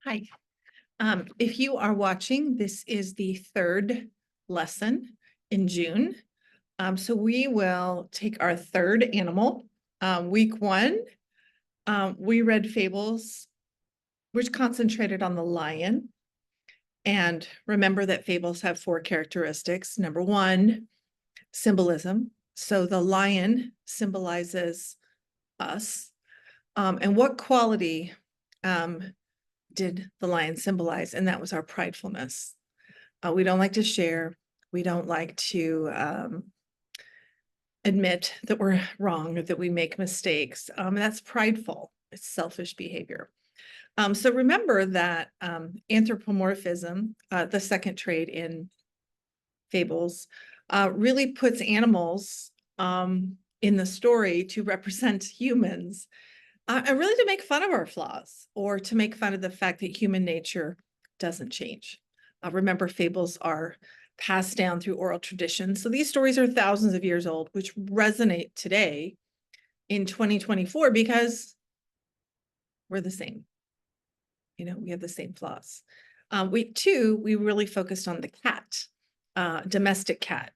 Hi. If you are watching, this is the third lesson in June. So we will take our third animal. Week one, we read Fables, which concentrated on the lion. And remember that fables have four characteristics. Number one, symbolism. So the lion symbolizes us. And what quality did the lion symbolize? And that was our pridefulness. We don't like to share. We don't like to admit that we're wrong or that we make mistakes. That's prideful. It's selfish behavior. So remember that anthropomorphism, the second trait in Fables, really puts animals in the story to represent humans, and really to make fun of our flaws or to make fun of the fact that human nature doesn't change. Remember, fables are passed down through oral tradition. So these stories are thousands of years old, which resonate today in 2024 because we're the same. We have the same flaws. Week two, we really focused on the cat, domestic cat,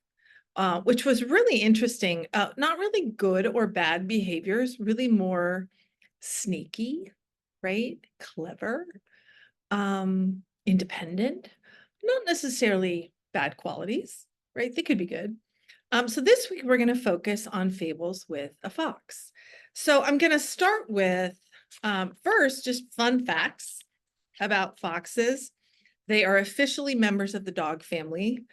which was really interesting. Not really good or bad behaviors, really more sneaky, right? Clever, independent, not necessarily bad qualities, right? They could be good. So this week we're going to focus on fables with a fox. So I'm going to start with first just fun facts about foxes. They are officially members of the dog family.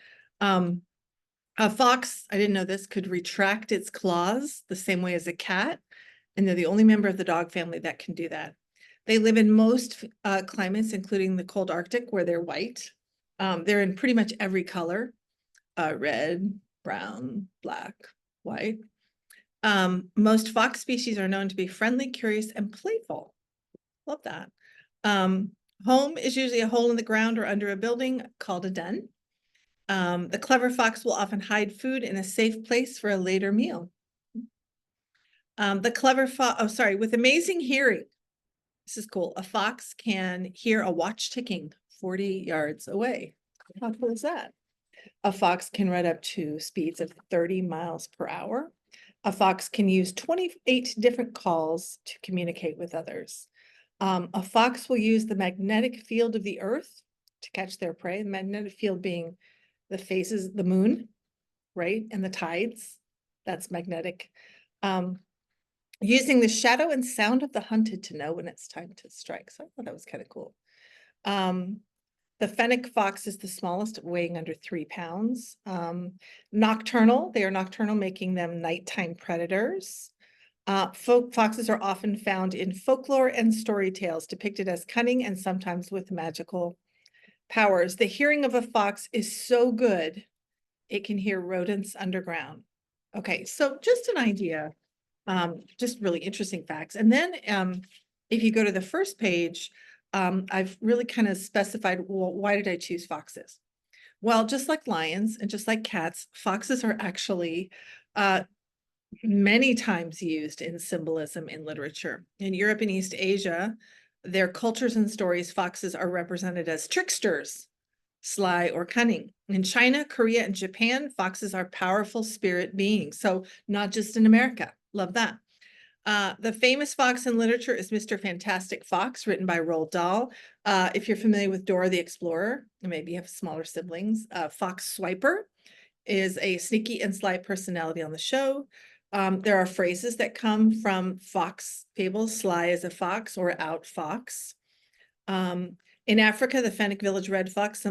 A fox, I didn't know this, could retract its claws the same way as a cat, and they're the only member of the dog family that can do that. They live in most climates, including the cold Arctic, where they're white. They're in pretty much every color, red, brown, black, white. Most fox species are known to be friendly, curious, and playful. Love that. Home is usually a hole in the ground or under a building called a den. The clever fox will often hide food in a safe place for a later meal. The clever fox, with amazing hearing. This is cool. A fox can hear a watch ticking 40 yards away. How cool is that? A fox can run up to speeds of 30 miles per hour. A fox can use 28 different calls to communicate with others. A fox will use the magnetic field of the earth to catch their prey. The magnetic field being the phases, the moon, right? And the tides. That's magnetic. Using the shadow and sound of the hunted to know when it's time to strike. So I thought that was kind of cool. The fennec fox is the smallest, weighing under 3 pounds. Nocturnal, they are nocturnal, making them nighttime predators. Foxes are often found in folklore and story tales, depicted as cunning and sometimes with magical powers. The hearing of a fox is so good, it can hear rodents underground. Okay, so just an idea, just really interesting facts. And then if you go to the first page, I've really kind of specified, well, why did I choose foxes? Well, just like lions and just like cats, foxes are actually many times used in symbolism in literature. In Europe and East Asia, their cultures and stories, foxes are represented as tricksters, sly, or cunning. In China, Korea, and Japan, foxes are powerful spirit beings. So not just in America. Love that. The famous fox in literature is Mr. Fantastic Fox, written by Roald Dahl. If you're familiar with Dora the Explorer, maybe you have smaller siblings, Fox Swiper is a sneaky and sly personality on the show. There are phrases that come from fox fables, sly as a fox or out fox. In Africa, the Fennec Village red fox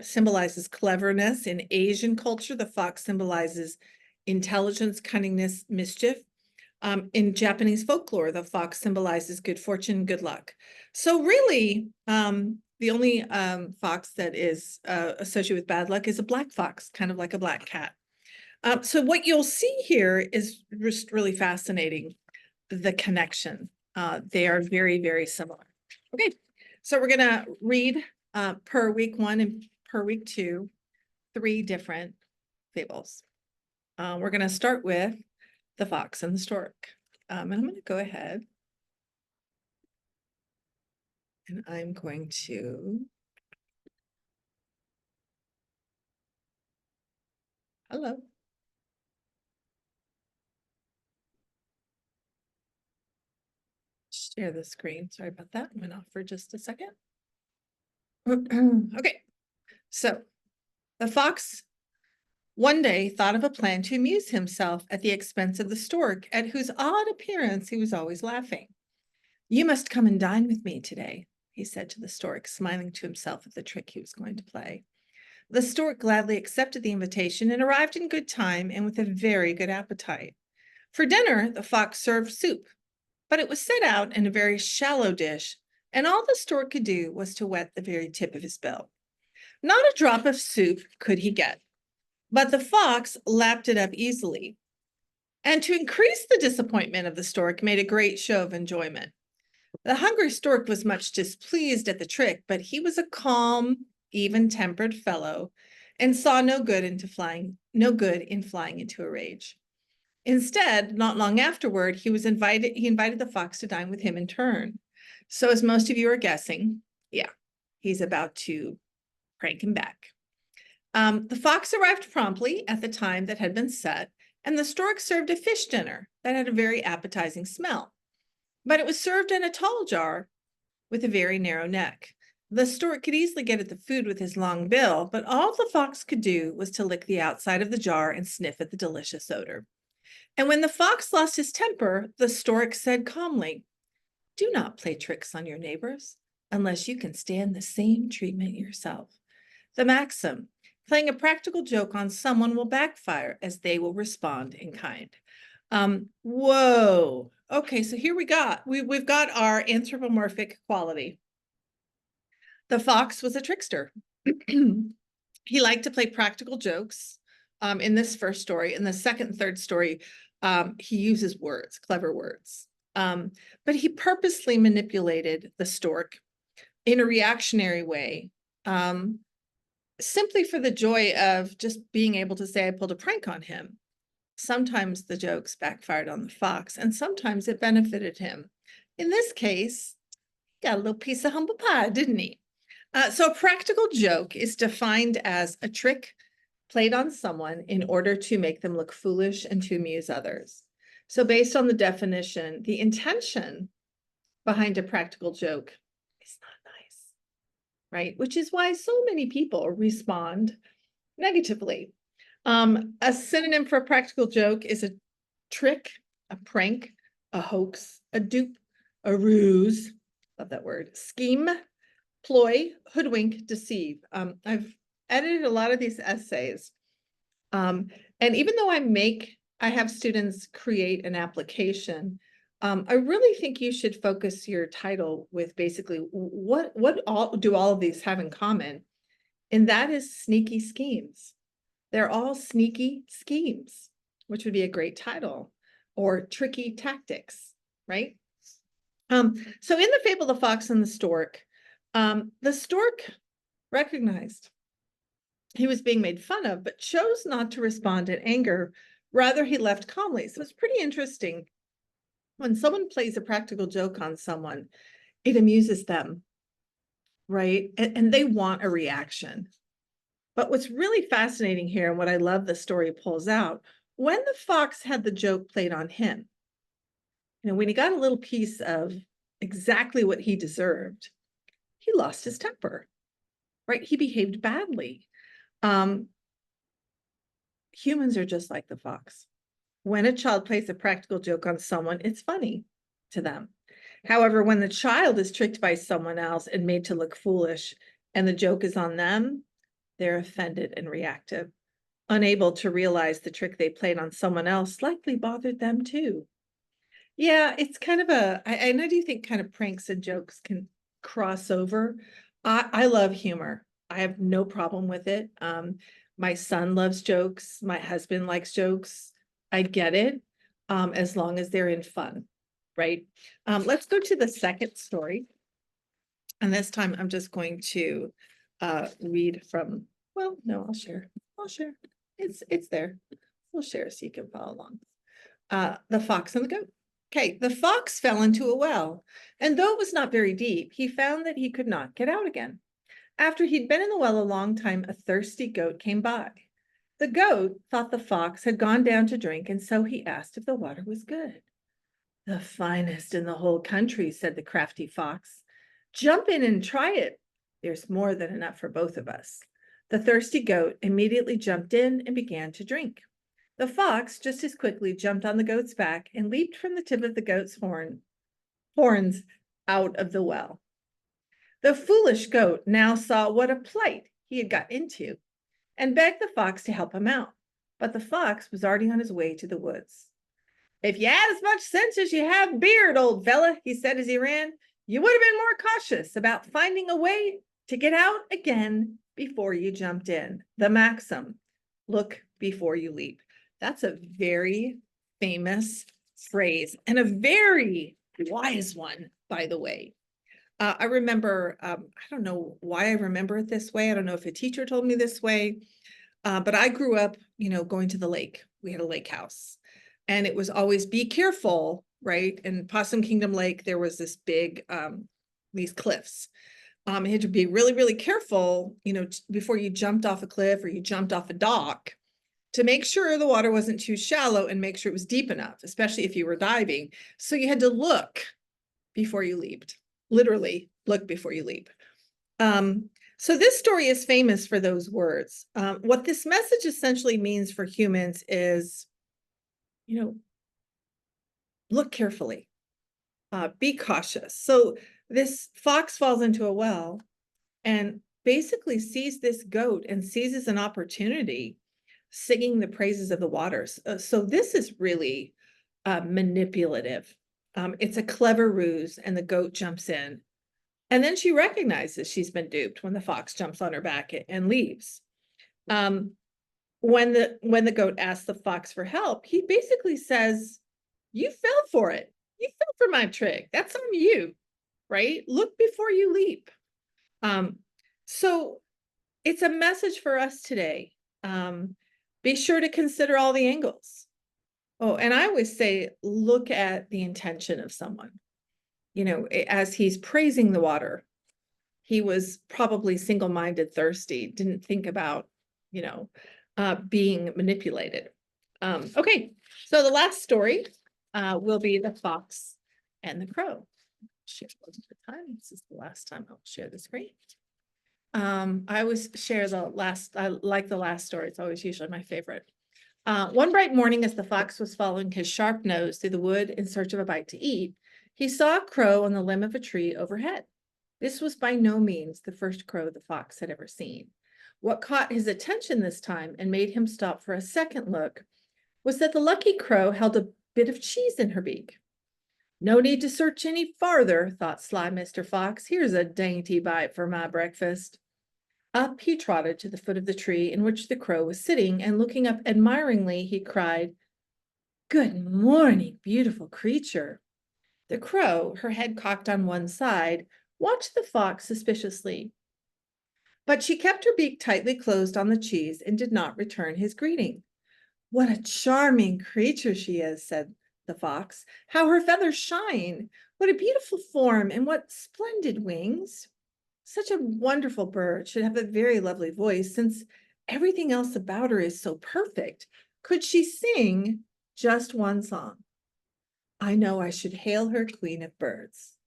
symbolizes cleverness. In Asian culture, the fox symbolizes intelligence, cunningness, mischief. In Japanese folklore, the fox symbolizes good fortune, good luck. So really, the only fox that is associated with bad luck is a black fox, kind of like a black cat. So what you'll see here is just really fascinating, the connection. They are very, very similar. Okay, so we're gonna read per week one and per week two, 3 different fables. We're gonna start with the fox and the stork. And I'm gonna go ahead And I'm going to. Hello. Share the screen. Sorry about that. Went off for just a second. Okay, so the fox one day thought of a plan to amuse himself at the expense of the stork, at whose odd appearance he was always laughing. You must come and dine with me today, he said to the stork, smiling to himself at the trick he was going to play. The stork gladly accepted the invitation and arrived in good time and with a very good appetite. For dinner, the fox served soup, but it was set out in a very shallow dish, and all the stork could do was to wet the very tip of his bill. Not a drop of soup could he get, but the fox lapped it up easily. And to increase the disappointment of the stork, made a great show of enjoyment. The hungry stork was much displeased at the trick, but he was a calm, even-tempered fellow, and saw no good in flying into a rage. Instead, not long afterward, he invited the fox to dine with him in turn. So as most of you are guessing, yeah, he's about to prank him back. The fox arrived promptly at the time that had been set, and the stork served a fish dinner that had a very appetizing smell. But it was served in a tall jar with a very narrow neck. The stork could easily get at the food with his long bill, but all the fox could do was to lick the outside of the jar and sniff at the delicious odor. And when the fox lost his temper, the stork said calmly, "Do not play tricks on your neighbors unless you can stand the same treatment yourself. The maxim, playing a practical joke on someone will backfire as they will respond in kind." Whoa. Okay, so here we've got our anthropomorphic quality. The fox was a trickster. He liked to play practical jokes in this first story. In the second and third story, he uses words, clever words. But he purposely manipulated the stork in a reactionary way, simply for the joy of just being able to say, I pulled a prank on him. Sometimes the jokes backfired on the fox, and sometimes it benefited him. In this case, he got a little piece of humble pie, didn't he? So a practical joke is defined as a trick played on someone in order to make them look foolish and to amuse others. So based on the definition, the intention behind a practical joke is not nice, right? Which is why so many people respond negatively. A synonym for a practical joke is a trick, a prank, a hoax, a dupe, a ruse, love that word, scheme, ploy, hoodwink, deceive. I've edited a lot of these essays. And even though I have students create an application, I really think you should focus your title with basically what do all of these have in common? And that is sneaky schemes. They're all sneaky schemes, which would be a great title, or tricky tactics, right? So in the fable, The Fox and the Stork recognized he was being made fun of, but chose not to respond in anger. Rather, he left calmly. So it's pretty interesting. When someone plays a practical joke on someone, it amuses them, right? And they want a reaction. But what's really fascinating here, and what I love the story pulls out, when the fox had the joke played on him, when he got a little piece of exactly what he deserved, he lost his temper, right? He behaved badly. Humans are just like the fox. When a child plays a practical joke on someone, it's funny to them. However, when the child is tricked by someone else and made to look foolish, and the joke is on them, they're offended and reactive, unable to realize the trick they played on someone else likely bothered them too. Yeah, it's kind of I know do you think kind of pranks and jokes can cross over? I love humor. I have no problem with it. My son loves jokes. My husband likes jokes. I get it, as long as they're in fun, right? Let's go to the second story. And this time I'm just going to read from, well, no, I'll share. It's there. We'll share so you can follow along. The Fox and the Goat. Okay, the fox fell into a well, and though it was not very deep, he found that he could not get out again. After he'd been in the well a long time, a thirsty goat came by. The goat thought the fox had gone down to drink, and so he asked if the water was good. The finest in the whole country, said the crafty fox. Jump in and try it. There's more than enough for both of us. The thirsty goat immediately jumped in and began to drink. The fox just as quickly jumped on the goat's back and leaped from the tip of the goat's horns out of the well. The foolish goat now saw what a plight he had got into and begged the fox to help him out. But the fox was already on his way to the woods. If you had as much sense as you have beard, old fella, he said as he ran, you would have been more cautious about finding a way to get out again before you jumped in. The maxim, look before you leap. That's a very famous phrase and a very wise one, by the way. I remember, I don't know why I remember it this way. I don't know if a teacher told me this way, but I grew up, going to the lake. We had a lake house, and it was always be careful, right? In Possum Kingdom Lake, there was this big, these cliffs. You had to be really, really careful, before you jumped off a cliff or you jumped off a dock, to make sure the water wasn't too shallow and make sure it was deep enough, especially if you were diving. So you had to look before you leaped. Literally, look before you leap. So this story is famous for those words. What this message essentially means for humans is, look carefully, be cautious. So this fox falls into a well and basically sees this goat and seizes an opportunity, singing the praises of the waters. So this is really manipulative. It's a clever ruse, and the goat jumps in. And then she recognizes she's been duped when the fox jumps on her back and leaves. When the goat asks the fox for help, he basically says, you fell for it. You fell for my trick. That's on you, right? Look before you leap. So it's a message for us today. Be sure to consider all the angles. Oh, and I always say, look at the intention of someone. As he's praising the water, he was probably single-minded, thirsty, didn't think about, being manipulated. Okay, so the last story will be the fox and the crow. Share most of the time. This is the last time I'll share the screen. I always share I like the last story. It's always usually my favorite. One bright morning, as the fox was following his sharp nose through the wood in search of a bite to eat, he saw a crow on the limb of a tree overhead. This was by no means the first crow the fox had ever seen. What caught his attention this time and made him stop for a second look was that the lucky crow held a bit of cheese in her beak. No need to search any farther, thought sly Mr. Fox. Here's a dainty bite for my breakfast. Up he trotted to the foot of the tree in which the crow was sitting, and looking up admiringly, he cried, "Good morning, beautiful creature." The crow, her head cocked on one side, watched the fox suspiciously. But she kept her beak tightly closed on the cheese and did not return his greeting. "What a charming creature she is," said the fox. "How her feathers shine! What a beautiful form, and what splendid wings! Such a wonderful bird should have a very lovely voice, since everything else about her is so perfect. Could she sing just one song? I know I should hail her queen of birds."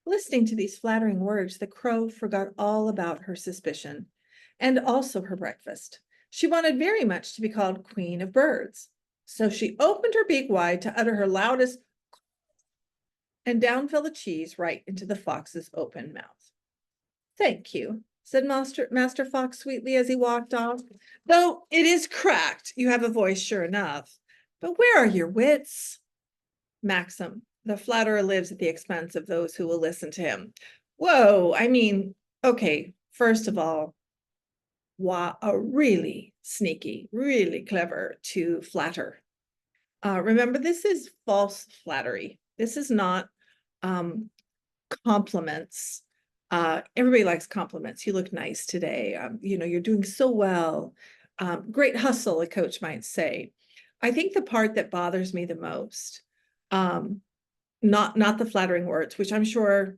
Listening to these flattering words, the crow forgot all about her suspicion, and also her breakfast. She wanted very much to be called queen of birds. So she opened her beak wide to utter her loudest, and down fell the cheese right into the fox's open mouth. "Thank you," said Master Fox sweetly as he walked off. "Though it is cracked, you have a voice sure enough. But where are your wits?" Maxim, the flatterer lives at the expense of those who will listen to him. Whoa, okay, first of all, wow, really sneaky, really clever to flatter. Remember, this is false flattery. This is not compliments. Everybody likes compliments. You look nice today. You're doing so well. Great hustle, a coach might say. I think the part that bothers me the most not the flattering words, which I'm sure,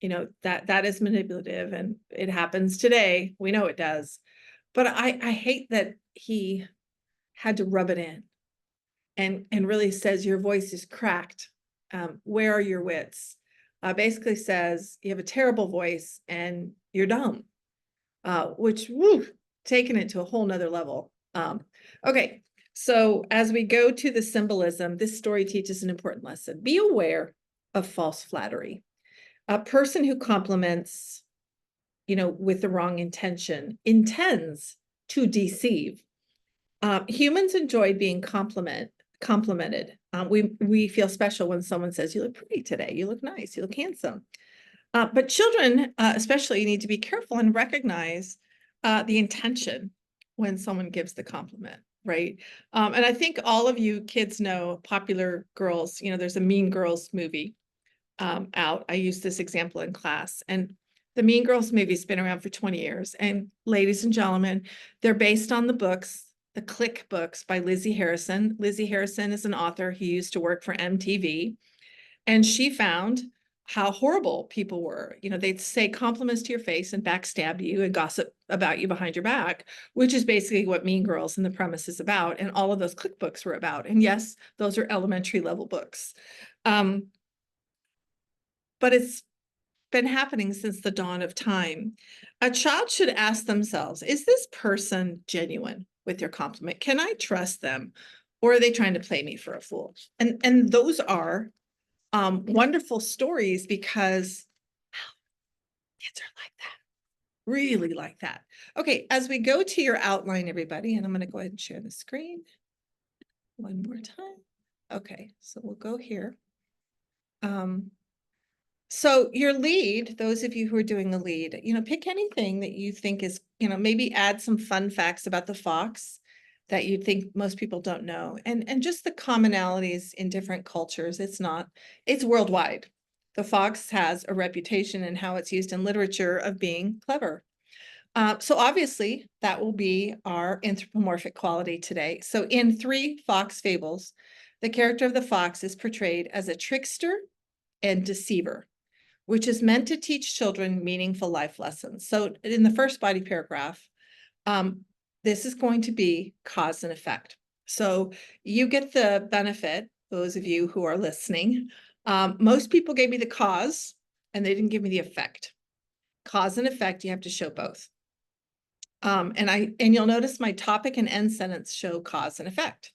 that is manipulative and it happens today. We know it does. But I hate that he had to rub it in and really says your voice is cracked. Where are your wits? Basically says you have a terrible voice and you're dumb, which, woo, taking it to a whole nother level. Okay, so as we go to the symbolism, this story teaches an important lesson. Be aware of false flattery. A person who compliments, with the wrong intention, intends to deceive. Humans enjoy being complimented. We feel special when someone says, you look pretty today, you look nice, you look handsome. But children, especially, need to be careful and recognize the intention when someone gives the compliment, right? And I think all of you kids know popular girls, there's a Mean Girls movie out. I use this example in class, and the Mean Girls movie's been around for 20 years. And ladies and gentlemen, they're based on the books, the Click books by Lizzie Harrison. Lizzie Harrison is an author who used to work for MTV, and she found how horrible people were. They'd say compliments to your face and backstab you and gossip about you behind your back, which is basically what Mean Girls and the premise is about. And all of those Click books were about. And yes, those are elementary level books. But it's been happening since the dawn of time. A child should ask themselves, is this person genuine with their compliment? Can I trust them? Or are they trying to play me for a fool? And those are wonderful stories because kids are like that, really like that. Okay, as we go to your outline, everybody, and I'm going to go ahead and share the screen one more time. Okay, so we'll go here. So your lead, those of you who are doing the lead, pick anything that you think is, maybe add some fun facts about the fox that you think most people don't know, and just the commonalities in different cultures. It's worldwide. The fox has a reputation in how it's used in literature of being clever. So obviously that will be our anthropomorphic quality today. So in 3 fox fables, the character of the fox is portrayed as a trickster and deceiver, which is meant to teach children meaningful life lessons. So in the first body paragraph, this is going to be cause and effect. So you get the benefit, those of you who are listening. Most people gave me the cause and they didn't give me the effect. Cause and effect, you have to show both. And you'll notice my topic and end sentence show cause and effect.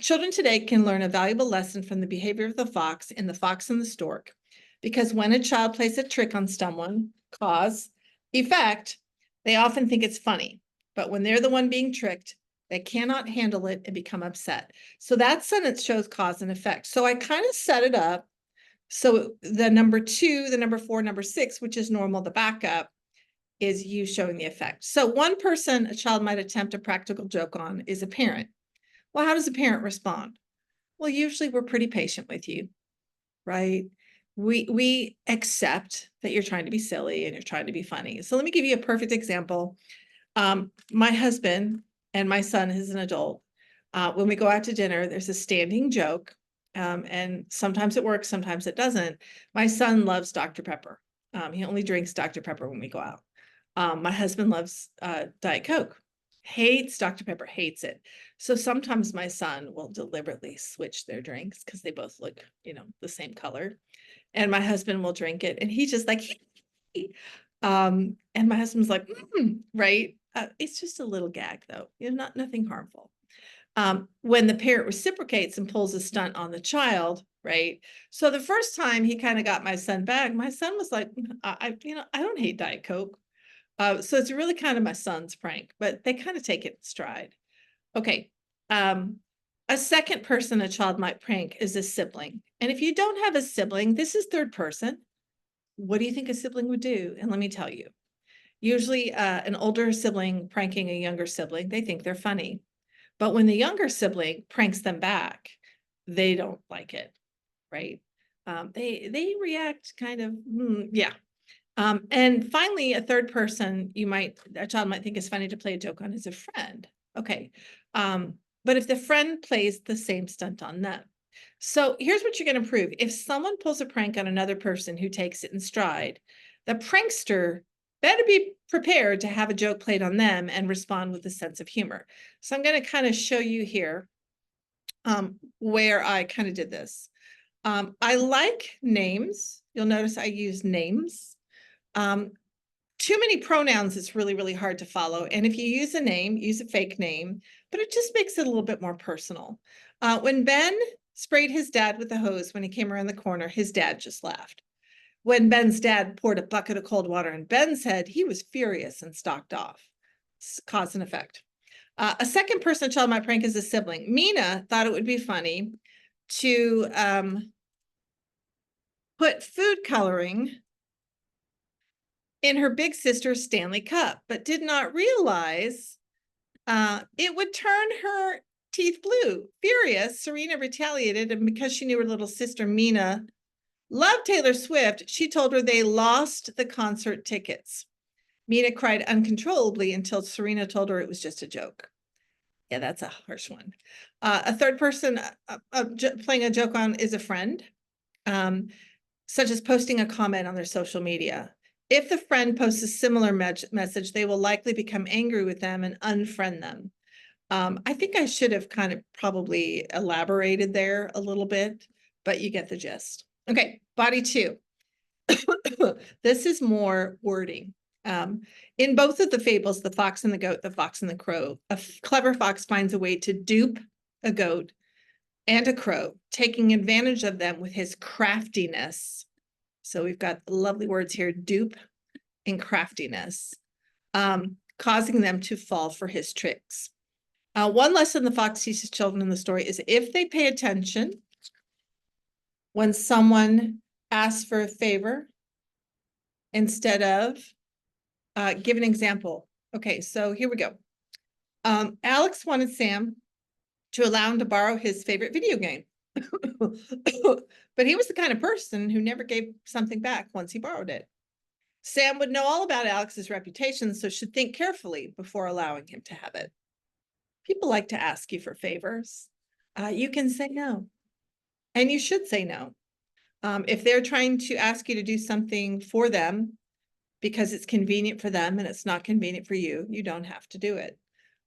Children today can learn a valuable lesson from the behavior of the fox in The Fox and the Stork, because when a child plays a trick on someone, cause, effect, they often think it's funny. But when they're the one being tricked, they cannot handle it and become upset. So that sentence shows cause and effect. So I kind of set it up. So the number 2, the number 4, number 6, which is normal, the backup, is you showing the effect. So one person a child might attempt a practical joke on is a parent. Well, how does a parent respond? Well, usually we're pretty patient with you, right? We accept that you're trying to be silly and you're trying to be funny. So let me give you a perfect example. My husband and my son is an adult. When we go out to dinner, there's a standing joke, and sometimes it works, sometimes it doesn't. My son loves Dr. Pepper. He only drinks Dr. Pepper when we go out. My husband loves Diet Coke, hates Dr. Pepper, hates it. So sometimes my son will deliberately switch their drinks because they both look, the same color. And my husband will drink it and he's just like, and my husband's like, right? It's just a little gag though, nothing harmful. When the parent reciprocates and pulls a stunt on the child, right? So the first time he kind of got my son back, my son was like, I don't hate Diet Coke. So it's really kind of my son's prank, but they kind of take it in stride. Okay. A second person a child might prank is a sibling. And if you don't have a sibling, this is third person. What do you think a sibling would do? And let me tell you, usually an older sibling pranking a younger sibling, they think they're funny. But when the younger sibling pranks them back, they don't like it, right? They react kind of, yeah. And finally, a third person a child might think is funny to play a joke on is a friend. Okay. But if the friend plays the same stunt on them. So here's what you're going to prove. If someone pulls a prank on another person who takes it in stride, the prankster better be prepared to have a joke played on them and respond with a sense of humor. So I'm going to kind of show you here where I kind of did this. I like names. You'll notice I use names. Too many pronouns, it's really, really hard to follow. And if you use a name, use a fake name, but it just makes it a little bit more personal. When Ben sprayed his dad with the hose when he came around the corner, his dad just laughed. When Ben's dad poured a bucket of cold water on Ben's head, he was furious and stalked off. Cause and effect. A second person child my prank is a sibling. Mina thought it would be funny to put food coloring in her big sister's Stanley Cup, but did not realize it would turn her teeth blue. Furious, Serena retaliated, and because she knew her little sister Mina loved Taylor Swift, she told her they lost the concert tickets. Mina cried uncontrollably until Serena told her it was just a joke. Yeah, that's a harsh one. A third person playing a joke on is a friend, such as posting a comment on their social media. If the friend posts a similar message, they will likely become angry with them and unfriend them. I think I should have kind of probably elaborated there a little bit, but you get the gist. Okay, body two. This is more wording. In both of the fables, the fox and the goat, the fox and the crow, a clever fox finds a way to dupe a goat and a crow, taking advantage of them with his craftiness. So we've got lovely words here, dupe and craftiness, causing them to fall for his tricks. One lesson the fox teaches children in the story is if they pay attention when someone asks for a favor, instead of, give an example. Okay, so here we go. Alex wanted Sam to allow him to borrow his favorite video game. But he was the kind of person who never gave something back once he borrowed it. Sam would know all about Alex's reputation, so should think carefully before allowing him to have it. People like to ask you for favors. You can say no, and you should say no. If they're trying to ask you to do something for them because it's convenient for them and it's not convenient for you, you don't have to do it.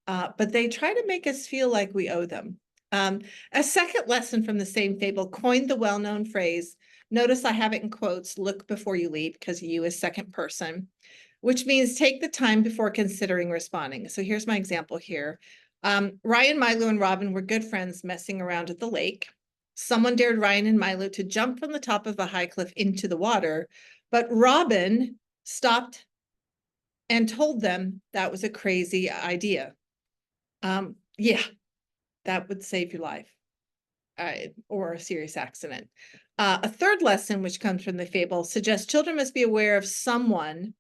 But they try to make us feel like we owe them. A second lesson from the same fable coined the well-known phrase, notice I have it in quotes, look before you leap, because you is second person, which means take the time before considering responding. So here's my example here. Ryan, Milo, and Robin were good friends messing around at the lake. Someone dared Ryan and Milo to jump from the top of a high cliff into the water, but Robin stopped and told them that was a crazy idea. Yeah, that would save your life or a serious accident. A third lesson, which comes from the fable, suggests children must be aware of someone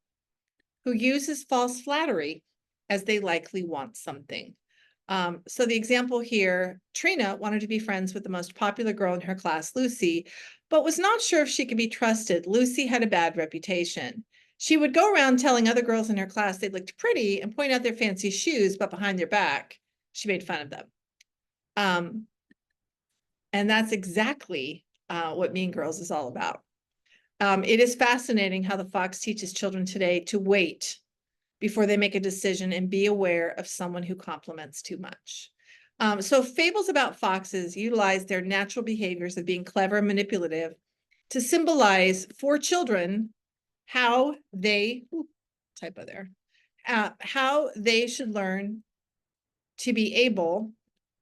who uses false flattery as they likely want something. So the example here, Trina wanted to be friends with the most popular girl in her class, Lucy, but was not sure if she could be trusted. Lucy had a bad reputation. She would go around telling other girls in her class they looked pretty and point out their fancy shoes, but behind their back, she made fun of them. And that's exactly what Mean Girls is all about. It is fascinating how the fox teaches children today to wait before they make a decision and be aware of someone who compliments too much. So fables about foxes utilize their natural behaviors of being clever and manipulative to symbolize for children how they, typo there, how they should learn to be able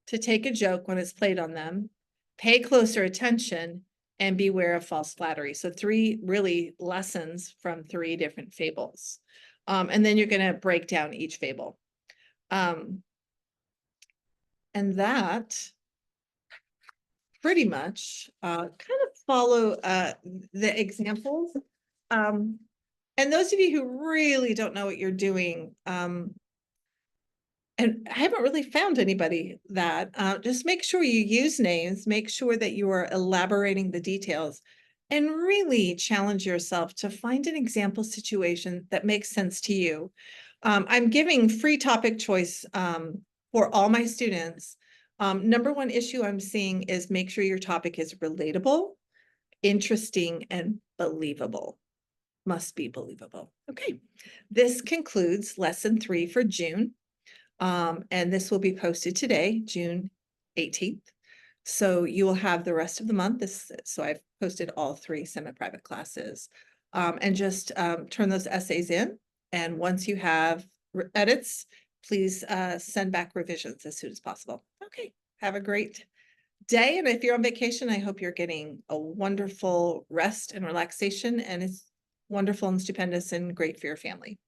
to take a joke when it's played on them, pay closer attention, and beware of false flattery. So 3 really lessons from 3 different fables. And then you're going to break down each fable. And that pretty much kind of follow the examples. And those of you who really don't know what you're doing, and I haven't really found anybody that, just make sure you use names, make sure that you are elaborating the details, and really challenge yourself to find an example situation that makes sense to you. I'm giving free topic choice for all my students Number one issue I'm seeing is make sure your topic is relatable, interesting, and believable. Must be believable. Okay, this concludes lesson 3 for June. And this will be posted today, June 18th. So you will have the rest of the month. So I've posted all 3 semi-private classes. And just turn those essays in. And once you have edits, please send back revisions as soon as possible. Okay, have a great day. And if you're on vacation, I hope you're getting a wonderful rest and relaxation, and it's wonderful and stupendous and great for your family.